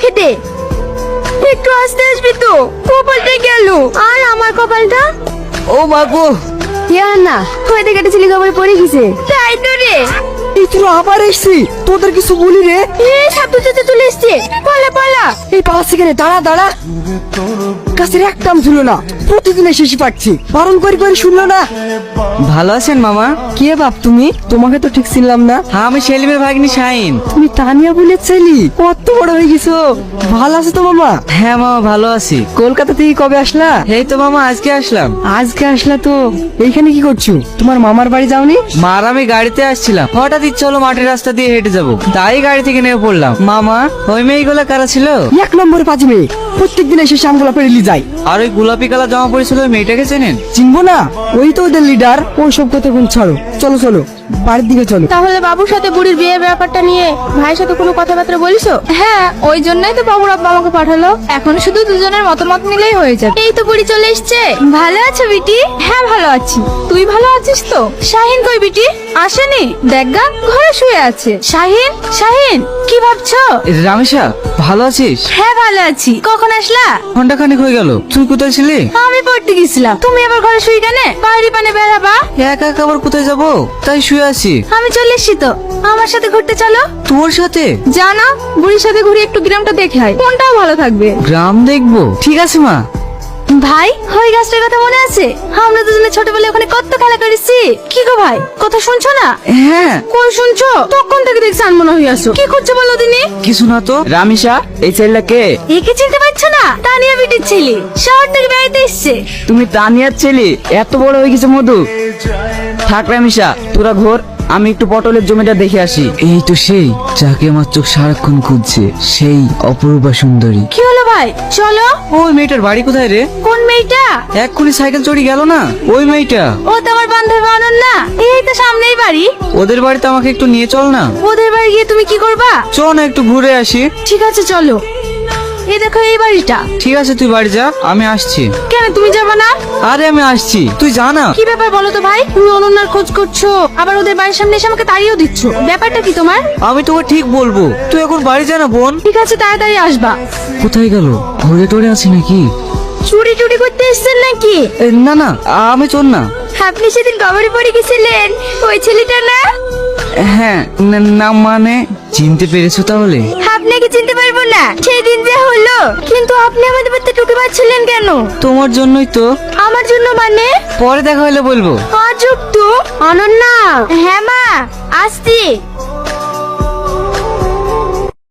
আমাকে দে। একটু আস্তে আসবি তো, কপালটা গেল। আর আমার কপালটা? ও মা গো, না হয়তো কেটে ছিলি কপালে পড়ে গেছে। তাই তো রে। এই তুই আবার এসছি, তোদের কিছু বলি রে। সাধু চাচা চলে এসছে, পালা পালা। এই পালাচ্ছে কেন? দাঁড়া দাঁড়া, কাছের একদম ছিল না, প্রতিদিন এসে পাচ্ছি, বারণ করে করে শুনলো না। ভালো আছেন মামা? কে বাপ তুমি? তোমাকে তো ঠিক চিনলাম না। হ্যাঁ, আমি সেলিমের ভাগ্নি শাহিন। তুমি তানিয়া বলে ছেলি, কত বড় হয়ে গেছো। ভালো আছো তো মামা? হ্যাঁ মামা, ভালো আছি। কলকাতা থেকে কবে আসলা? এই তো মামা আজকে আসলাম। আজকে আসলা তো? এইখানে কি করছো? তোমার মামার বাড়ি যাওনি? মার আমি গাড়িতে আসছিলাম, হঠাৎ ইচ্ছা হলো মাটির রাস্তা দিয়ে হেঁটে যাবো, তাই গাড়ি থেকে নেমে পড়লাম। মামা, ওই মেয়েগুলা কারা ছিল? এক নম্বরে পাঁচ মেয়ে, প্রত্যেকদিন এসে শ্যামগুলা পেরিয়ে যায়। আর ওই গোলাপি কালা জামা পড়েছিল ওই মেয়েটাকে চেনেন? চিনবো না? ওই তো ওদের লিডার। ওই সব কথা কোন ছাড়ো, চলো চলো বাড়ির দিকে চলো। তাহলে বাবুর সাথে বুড়ির বিয়ের ব্যাপারটা নিয়ে ভাইয়ের সাথে কোনো কথাবার্তা বলিছো? হ্যাঁ, ওই জন্যই তো বাবুর আব্বা আমাকে পাঠালো। এখন শুধু দুজনের মতামত নিলেই হয়ে যাবে। এই তো বুড়ি চলে এসছে। ভালো আছো বিটি? হ্যাঁ ভালো আছি। তুই ভালো আছিস তো? শাহিন কই বিটি? আসেনি? দেখগা ঘরে শুয়ে আছে। শাহিন, শাহিন কি ভাবছো? রামেশা, ভালো আছিস? হ্যাঁ ভালো আছি। কখন আসলা? ঘন্টা খানিক হয়ে গেল। তুই কোথায় ছিলি? আমি পড়তে গেছিলাম। তুমি আবার ঘরে শুই কেন? বাইরে পানে বেড়াবা? একা একা আবার কোথায় যাবো, তাই শুয়ে আছি। আমি চলে এসছি তো, আমার সাথে ঘুরতে চলো। তোর সাথে? জানা, বুড়ির সাথে ঘুরে একটু গ্রামটা দেখে হয়, মনটাও ভালো থাকবে। গ্রাম দেখবো? ঠিক আছে মা। ভাই, ওই গাছটার কথা মনে আছে? আমরা দুজনে ছোটবেলায় ওখানে কত খেলা করেছি। কি গো ভাই, কথা শুনছো না? হ্যাঁ। কই শুনছো? তখন থেকে দেখছি আনমনা হয়ে আসো। কি করছো বলো দিনি? কিছু না তো। রামিসা, এই ছেলেটা কে? একে চিনতে পারছো না? তানিয়া বিটির ছেলে, শহর থেকে বেড়াইতে এসছে। তুমি তানিয়ার ছেলে? এত বড় হয়ে গেছে মধু। থাক রামিসা, তোরা ঘোর, আমি একটু পটলের জমিটা দেখে আসি। এই তো সেই, যাকে আমার চোখ সারাক্ষণ খুঁজছে, সেই অপরূপা সুন্দরী। কি হলো ভাই, চলো। ওই মেয়েটার বাড়ি কোথায় রে? কোন মেয়েটা? এক্ষুনি সাইকেল চড়ি গেল না ওই মেয়েটা। ও তোমার বান্ধবী অনন্যা। এই তো সামনেই বাড়ি। ওদের বাড়িতে আমাকে একটু নিয়ে চল না। ওদের বাড়ি গিয়ে তুমি কি করবা? চল না একটু ঘুরে আসি। ঠিক আছে চলো। এই দেখো এই বাড়িটা। ঠিক আছে, তুই বাড়ি যা, আমি আসছি। কেন তুমি যাবা না? আরে আমি আসছি, তুই যা না। কি ব্যাপার বলো তো ভাই? তুমি অনন্যার খোঁজ করছো, আবার ওদের বাড়ির সামনে এসে আমাকে তাড়িয়েও দিচ্ছ। ব্যাপারটা কি তোমার? আমি তোকে ঠিক বলবো, তুই এখন বাড়ি যা না বোন। ঠিক আছে, তাড়াতাড়ি আসবা। কোথায় গেল? ঘরে টরে আছি নাকি? চুরি টুরি করতে এসেছেন নাকি? না না, আমি চল না। আপনি সেদিন কবরে পড়ে গেছিলেন, ওই ছেলেটা না? হ্যাঁ। না মানে, চিনতে পেরেছো তাহলে? আপনাকে চিনতে পারবো না? সেই দিন যে হলো। কিন্তু আপনি আমাদের বাড়িতে ঢুকে পাচ্ছিলেন কেন? তোমার জন্যই তো। আমার জন্য মানে? পরে দেখা হলে বলবো। আজব তো। অনন্যা। হ্যাঁ মা, আসছি।